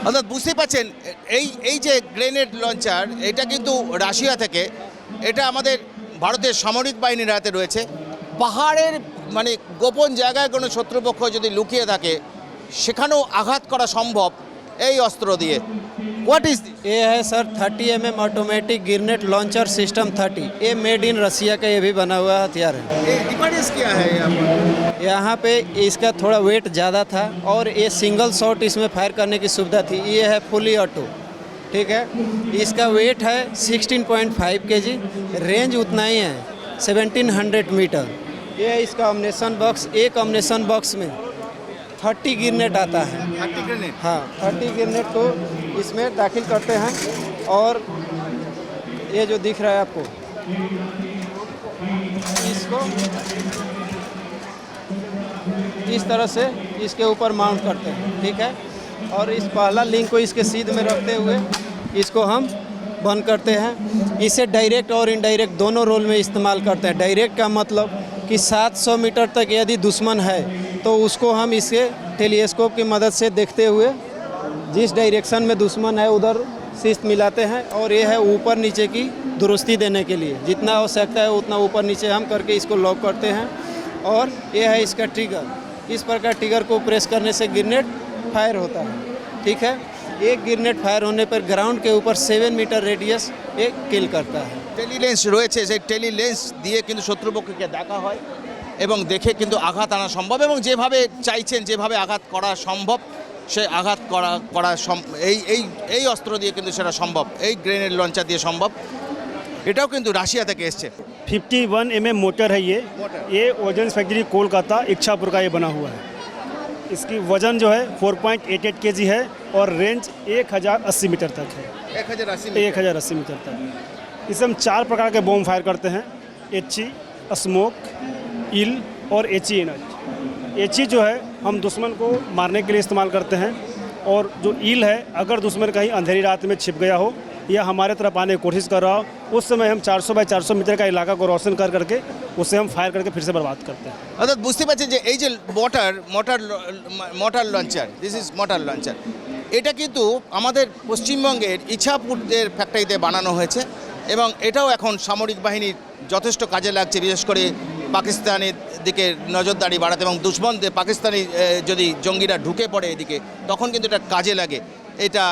অর্থাৎ বুঝতে পারছেন এই যে গ্রেনেড লঞ্চার এটা কিন্তু রাশিয়া থেকে, এটা আমাদের ভারতের সামরিক বাহিনীর হাতে রয়েছে। পাহাড়ের মানে গোপন জায়গায় কোনো শত্রুপক্ষ যদি লুকিয়ে থাকে সেখানেও আঘাত করা সম্ভব এই অস্ত্র দিয়ে। What is this? ये है sir 30 mm automatic grenade launcher system 30। ये मेड इन रसिया का ये भी बना हुआ हथियार है। डिफरेंस क्या है यहाँ पे इसका थोड़ा वेट ज़्यादा था और ये सिंगल शॉट इसमें फायर करने की सुविधा थी। ये है फुली ऑटो। ठीक है, इसका वेट है 16.5 kg। रेंज उतना ही है 1700 मीटर। ये है इसका अम्नेशन बॉक्स। एक अम्नेशन बॉक्स में 30 ग्रेनेड आता है। 30 ग्रेनेड? हाँ, 30 ग्रेनेड को इसमें दाखिल करते हैं और ये जो दिख रहा है आपको इसको इस तरह से इसके ऊपर माउंट करते हैं, ठीक है। और इस पहला लिंक को इसके सीध में रखते हुए इसको हम बंद करते हैं। इसे डायरेक्ट और इनडायरेक्ट दोनों रोल में इस्तेमाल करते हैं। डायरेक्ट का मतलब कि 700 मीटर तक यदि दुश्मन है तो उसको हम इसके टेलीस्कोप की मदद से देखते हुए जिस डायरेक्शन में दुश्मन है उधर शिस्त मिलाते हैं। और ये है ऊपर नीचे की दुरुस्ती देने के लिए, जितना आवश्यकता है उतना ऊपर नीचे हम करके इसको लॉक करते हैं। और ये है इसका ट्रिगर। इस प्रकार ट्रिगर को प्रेस करने से ग्रेनेड फायर होता है, ठीक है। एक ग्रेनेड फायर होने पर ग्राउंड के ऊपर 7 मीटर रेडियस एक किल करता है। টেলিলেন্স রয়েছে, সেই টেলিলেন্স দিয়ে কিন্তু শত্রুপক্ষকে দেখা হয় এবং দেখে কিন্তু আঘাত আনা সম্ভব, এবং যেভাবে চাইছেন যেভাবে আঘাত করা সম্ভব সেই আঘাত করা এই এই এই অস্ত্র দিয়ে কিন্তু সেটা সম্ভব, এই গ্রেনেড লঞ্চার দিয়ে সম্ভব। এটাও কিন্তু রাশিয়া থেকে এসছে। 51 mm मोटर है ये ओजेंस फैक्ट्री कोलकाता इच्छापुर का ये बना हुआ है। इसकी वजन जो है 4.88 kg है और रेंज 1080 मीटर तक है। 1080 मीटर तक। इसे हम 4 प्रकार के बॉम्ब फायर करते हैं, एची, स्मोक, इल और एची एनर्जी। एची जो है हम दुश्मन को मारने के लिए इस्तेमाल करते हैं, और जो ईल है अगर दुश्मन कहीं अंधेरी रात में छिप गया हो या हमारे तरफ आने की कोशिश कर रहा हो, उस समय हम 400 बाई 400 मीटर का इलाका को रोशन कर करके उससे हम फायर करके फिर से बर्बाद करते हैं। অর্থাৎ বুঝতে পারছেন যে এই যে motor launcher, this is motor launcher, এটা কিন্তু আমাদের পশ্চিমবঙ্গের ইছাপুরের ফ্যাক্টরিতে বানানো হয়েছে এবং এটাও এখন সামরিক বাহিনীর যথেষ্ট কাজে লাগছে, বিশেষ করে পাকিস্তানের দিকে নজরদারি বাড়াতে এবং দুশ্মনদের পাকিস্তানি যদি জঙ্গিরা ঢুকে পড়ে এদিকে তখন কিন্তু এটা কাজে লাগে। এটা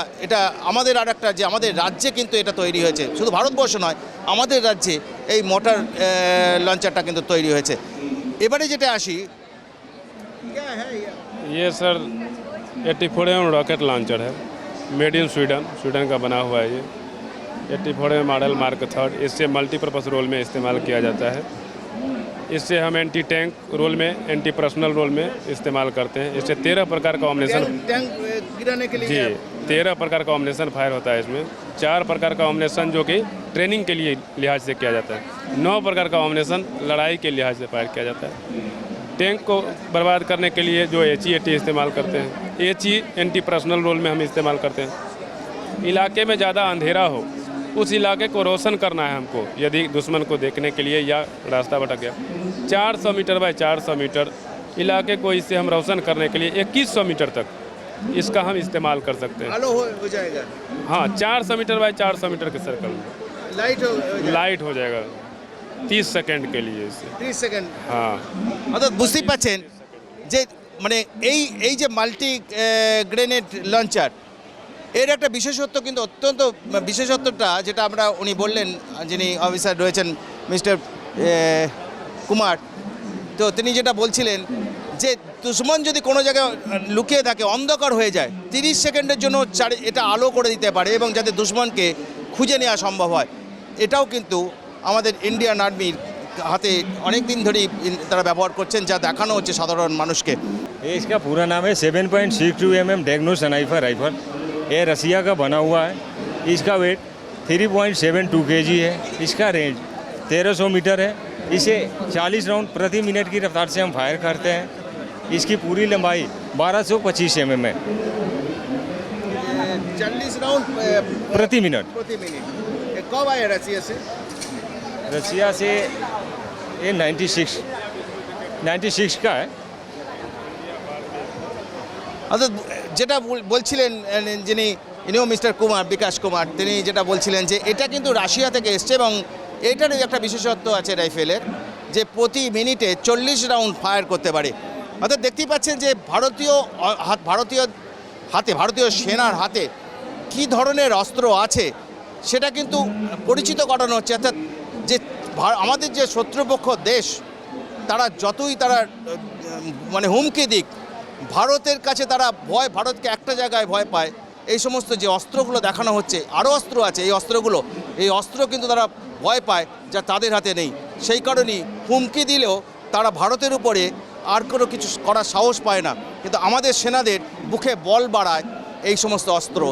আমাদের আর একটা যে আমাদের রাজ্যে কিন্তু এটা তৈরি হয়েছে, শুধু ভারতবর্ষ নয় আমাদের রাজ্যে এই মোটর লঞ্চারটা কিন্তু তৈরি হয়েছে। এবারে যেটা আসি, ये सर 84 रॉकेट लॉन्चर है, मेड इन स्वीडन का बना हुआ है। ये 84 मॉडल मार्क 3, इससे मल्टीपर्पज़ रोल में इस्तेमाल किया जाता है। इससे हम एंटी टैंक रोल में, एंटी पर्सनल रोल में इस्तेमाल करते हैं। इससे 13 प्रकार का ऑम्बिनेशन टैंक गिराने के लिए जी 13 प्रकार का ऑम्बिनेशन फायर होता है। इसमें 4 प्रकार का ऑम्बिनेशन जो कि ट्रेनिंग के लिए लिहाज से किया जाता है, 9 प्रकार का ऑम्बिनेशन लड़ाई के लिहाज से फायर किया जाता है। टैंक को बर्बाद करने के लिए जो एची इस्तेमाल करते हैं, एची एंटी पर्सनल रोल में हम इस्तेमाल करते हैं। इलाके में ज़्यादा अंधेरा हो उस इलाके को रोशन करना है हमको, यदि दुश्मन को देखने के लिए या रास्ता भटक गया। 400 मीटर बाई 400 मीटर इलाके को इससे हम रोशन करने के लिए 2100 मीटर तक इसका हम इस्तेमाल कर सकते हैं। आलो हो जाएगा। हाँ, 400 मीटर बाई 400 मीटर के सर्कल में लाइट हो जाएगा 30 सेकेंड के लिए इससे। 30 সেকেন্ড। हाँ, অর্থাৎ বুঝতেই পাচ্ছেন যে মানে এই যে মাল্টি গ্রেনেড লঞ্চার এর একটা বিশেষত্ব, কিন্তু অত্যন্ত বিশেষত্বটা যেটা আমরা উনি বললেন, যিনি অফিসার রয়েছেন মিস্টার কুমার, তো তিনি যেটা বলছিলেন যে দুশ্মন যদি কোনো জায়গায় লুকিয়ে থাকে, অন্ধকার হয়ে যায়, 30 সেকেন্ডের জন্য এটা আলো করে দিতে পারে এবং যাতে দুশ্মনকে খুঁজে নেওয়া সম্ভব হয়। এটাও কিন্তু আমাদের ইন্ডিয়ান আর্মির হাতে অনেক দিন ধরেই তারা ব্যবহার করছেন, যা দেখানো হচ্ছে সাধারণ মানুষকে। इसका पूरा नाम है 7.62 mm डैग्नो स्नाइपर राइफल। ये रसिया का बना हुआ है। इसका वेट 3.72 kg है। इसका रेंज 1300 मीटर है। इसे 40 राउंड प्रति मिनट की रफ्तार से हम फायर करते हैं। इसकी पूरी लंबाई 1225 mm है 40 राउंड प्रति मिनट। कब आया रसिया से? रसिया से ये 96 का है। অর্থাৎ যেটা বলছিলেন যিনি ইনিও মিস্টার কুমার, বিকাশ কুমার, তিনি যেটা বলছিলেন যে এটা কিন্তু রাশিয়া থেকে এসছে এবং এটারই একটা বিশেষত্ব আছে রাইফেলের, যে প্রতি মিনিটে 40 রাউন্ড ফায়ার করতে পারে। অর্থাৎ দেখতেই পাচ্ছেন যে ভারতীয় সেনার হাতে কী ধরনের অস্ত্র আছে সেটা কিন্তু পরিচিত করানো হচ্ছে। অর্থাৎ যে আমাদের যে শত্রুপক্ষ দেশ, তারা যতই মানে হুমকি দিক, ভারতের কাছে তারা ভারতকে একটা জায়গায় ভয় পায়। এই সমস্ত যে অস্ত্রগুলো দেখানো হচ্ছে, আরও অস্ত্র আছে, এই অস্ত্র কিন্তু তারা ভয় পায় যা তাদের হাতে নেই। সেই কারণেই হুমকি দিলেও তারা ভারতের উপরে আর কোনো কিছু করার সাহস পায় না, কিন্তু আমাদের সেনাদের বুকে বল বাড়ায় এই সমস্ত অস্ত্র।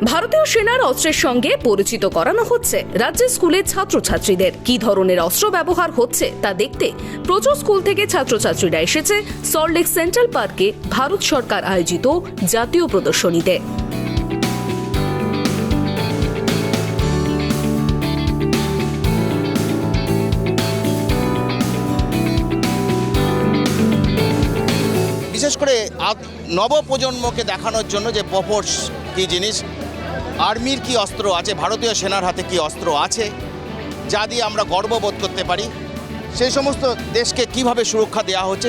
ভারতীয় সেনার অস্ত্রের সঙ্গে পরিচিত করানো হচ্ছে রাজ্যের স্কুলের ছাত্রছাত্রীদের। কি ধরনের অস্ত্র ব্যবহার হচ্ছে তা দেখতে প্রচুর স্কুল থেকে ছাত্রছাত্রীরা এসেছে সল্টলেক সেন্ট্রাল পার্কে ভারত সরকার আয়োজিত জাতীয় প্রদর্শনীতে। বিশেষ করে নবপ্রজন্মকে দেখানোর জন্য যে বফোর্স কী জিনিস, আর্মির কি অস্ত্র আছে, ভারতীয় সেনার হাতে কি অস্ত্র আছে, যা দিয়ে আমরা গর্ববোধ করতে পারি, সেই সমস্ত দেশকে কিভাবে সুরক্ষা দেওয়া হচ্ছে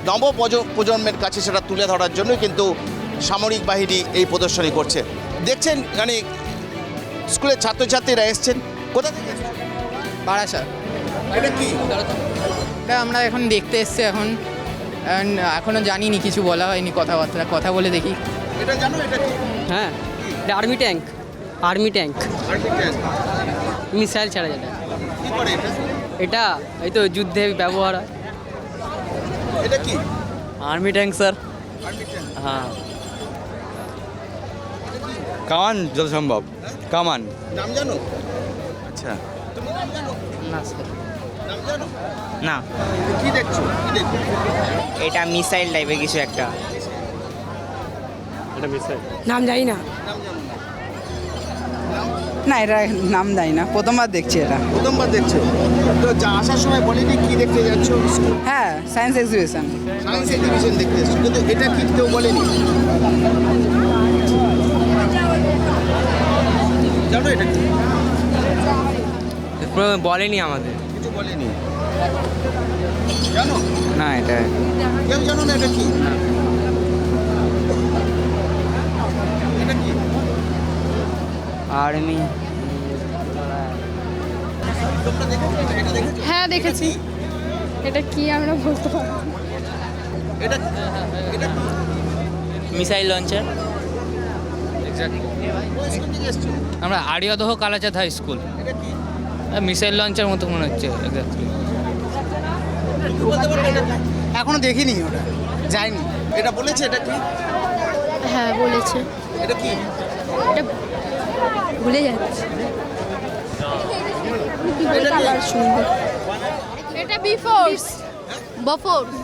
নবপ্রজন্মের কাছে সেটা তুলে ধরার জন্য কিন্তু সামরিক বাহিনী এই প্রদর্শনী করছে। দেখছেন মানে স্কুলের ছাত্রছাত্রীরা এসছেন, কোথা থেকে এসছেন? বারাসাত। এটা কি? এটা আমরা এখন দেখতে এসছি, এখনও জানিনি, কিছু বলা হয়নি, কথা বলে দেখি। এটা জানো এটা কি? হ্যাঁ, এটা army tank. Army tank missile ছাড়া যেটা, কি করে এটা? এটা এই তো যুদ্ধে ব্যবহার হয়। এটা কি? Army tank sir. Army tank. হ্যাঁ, কামান যত সম্ভব, কামান। নাম জানো? আচ্ছা, তুমি নাম জানো? না স্যার, নাম জানো না, কি দেখছো? কি দেখছো? এটা মিসাইল টাইপের কিছু একটা। এটা মিসাইল। নাম জানি না। নাম জানো না? না, এটা নাম জানি না, প্রথমবার দেখছি এটা। প্রথমবার দেখছো তো? আসার সময় বলিনি কি দেখতে যাচ্ছ? হ্যাঁ, সায়েন্স এক্সিবিশন। সায়েন্স এক্সিবিশন দেখতে এসছো, কিন্তু এটা কি কেউ বলেনি? জানো এটা কি? বলেনি আমাদের, কিছু বলেনি। জানো না এটা কেউ জানো না এটা কি? এটা কি? আর্মি। তোমরা দেখেছো এটা? দেখেছো? হ্যাঁ দেখেছি। এটা কি আমরা বলতে পারবো? এটা এটা কি? Missile launcher. কোন স্কুল থেকে এসছো? আমরা আরিয়াদহ কালাচাঁদ হাই স্কুল। এটা কি? মিসাইল লঞ্চার মতো মনে হচ্ছে এক্স্যাক্টলি। বলতে পারবে এটা কি? এখনো দেখিনি, ওটা যাইনি। এটা বলেছে এটা কি? হ্যাঁ বলেছে। এটা কি? এটা ভুলে যাচ্ছে। এটা কি? এটা বিফোর্স,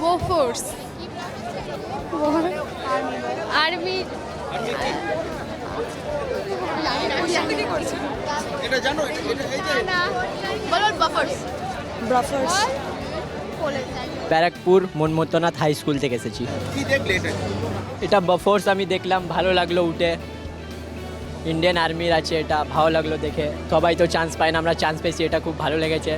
বোফোর্স, আর্মি। এটা জানো? এটা এই যে বলো বফোর্স। ব্যারাকপুর মনমতনাথ হাই স্কুল থেকে এসেছি। কি দেখলে এটা? এটা বফোর্স আমি দেখলাম, ভালো লাগলো উঠে। ইন্ডিয়ান আর্মির আছে, এটা ভালো লাগলো দেখে। সবাই তো চান্স পায় না, আমরা চান্স পেয়েছি, এটা খুব ভালো লেগেছে।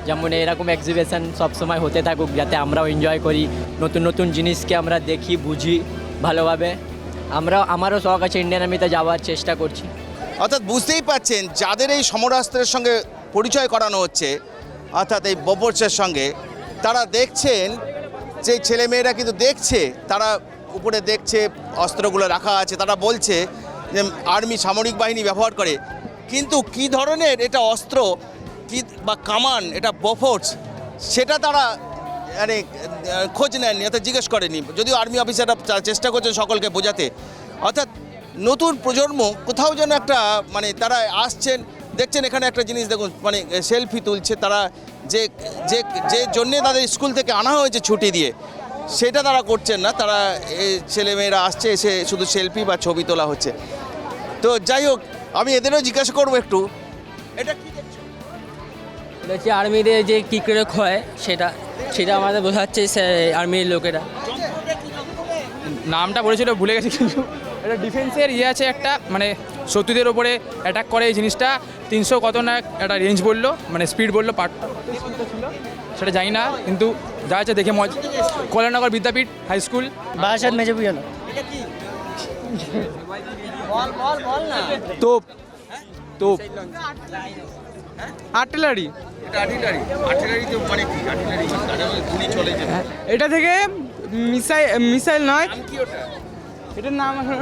যেমন এরকম এক্সিবিশন সবসময় হতে থাকুক, যাতে আমরাও এনজয় করি, নতুন নতুন জিনিসকে আমরা দেখি, বুঝি ভালোভাবে। আমারও শখ আছে, ইন্ডিয়ান আর্মিতে যাওয়ার চেষ্টা করছি। অর্থাৎ বুঝতেই পাচ্ছেন, যাদের এই সমরাস্ত্রের সঙ্গে পরিচয় করানো হচ্ছে, অর্থাৎ এই বফোর্সের সঙ্গে, তারা দেখছেন যে ছেলেমেয়েরা কিন্তু দেখছে, তারা উপরে দেখছে অস্ত্রগুলো রাখা আছে, তারা বলছে যে আর্মি সামরিক বাহিনী ব্যবহার করে, কিন্তু কি ধরনের এটা অস্ত্র কি বা কামান, এটা বফোর্স, সেটা তারা মানে খোঁজ নেননি, অর্থাৎ জিজ্ঞেস করেনি। যদিও আর্মি অফিসাররা চেষ্টা করছেন সকলকে বোঝাতে। অর্থাৎ নতুন প্রজন্ম কোথাও যেন একটা মানে তারা আসছেন, দেখছেন এখানে একটা জিনিস দেখুন, মানে সেলফি তুলছে তারা, যে যে যে জন্যে তাদের স্কুল থেকে আনা হয়েছে ছুটি দিয়ে, সেটা তারা করছেন না। তারা ছেলেমেয়েরা আসছে, এসে শুধু সেলফি বা ছবি তোলা হচ্ছে। তো যাই হোক, আমি এদেরও জিজ্ঞাসা করবো একটু, এটা কি দেখছো? এটা হচ্ছে আর্মিদের যে কী করে হয়, সেটা আমাদের বোঝাচ্ছে আর্মির লোকেরা। নামটা বলেছিল ভুলে গেছি, কিন্তু এটা ডিফেন্সের ইয়ে আছে একটা, মানে শত্রুদের ওপরে অ্যাটাক করে এই জিনিসটা। 300 কত না একটা রেঞ্জ বললো, মানে স্পিড বললো, পার্টটা ছিল সেটা জানি না, কিন্তু যা আছে দেখে মজা। কল্যাণনগর বিদ্যাপীঠ হাই স্কুল, বারাসাত মেজেপুর। তোপ তোপ আর্টিলারি। এটা থেকে মিসাইল নয়, এটার নাম এখন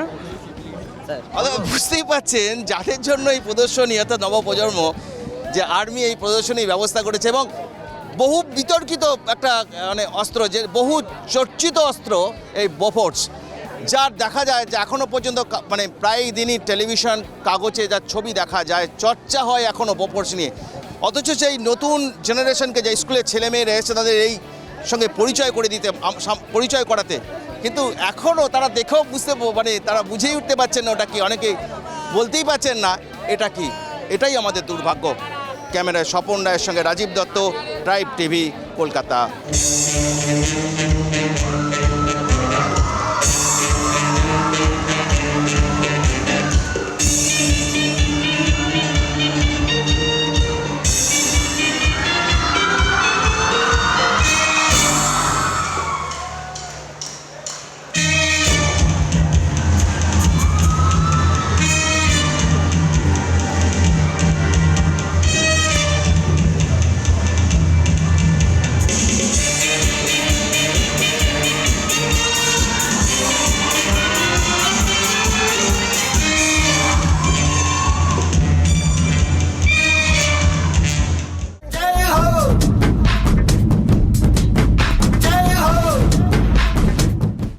বুঝতেই পাচ্ছেন যাদের জন্য এই প্রদর্শনী, অর্থাৎ নবপ্রজন্ম, যে আর্মি এই প্রদর্শনী ব্যবস্থা করেছে, এবং বহু বিতর্কিত একটা মানে অস্ত্র, যে বহু চর্চিত অস্ত্র এই বফোর্স, যার দেখা যায় যে এখনও পর্যন্ত মানে প্রায় দিনই টেলিভিশন কাগজে যার ছবি দেখা যায়, চর্চা হয় এখনও বোফোর্স নিয়ে। অথচ সেই নতুন জেনারেশনকে যে স্কুলের ছেলেমেয়েরা এসে তাদের এই সঙ্গে পরিচয় করে দিতে, পরিচয় করাতে, কিন্তু এখনও তারা দেখেও বুঝতে মানে তারা বুঝেই উঠতে পারছেন না ওটা কি, অনেকে বলতেই পারছেন না এটা কি। এটাই আমাদের দুর্ভাগ্য। ক্যামেরায় স্বপন রায়ের সঙ্গে রাজীব দত্ত, ট্রাইব টিভি, কলকাতা।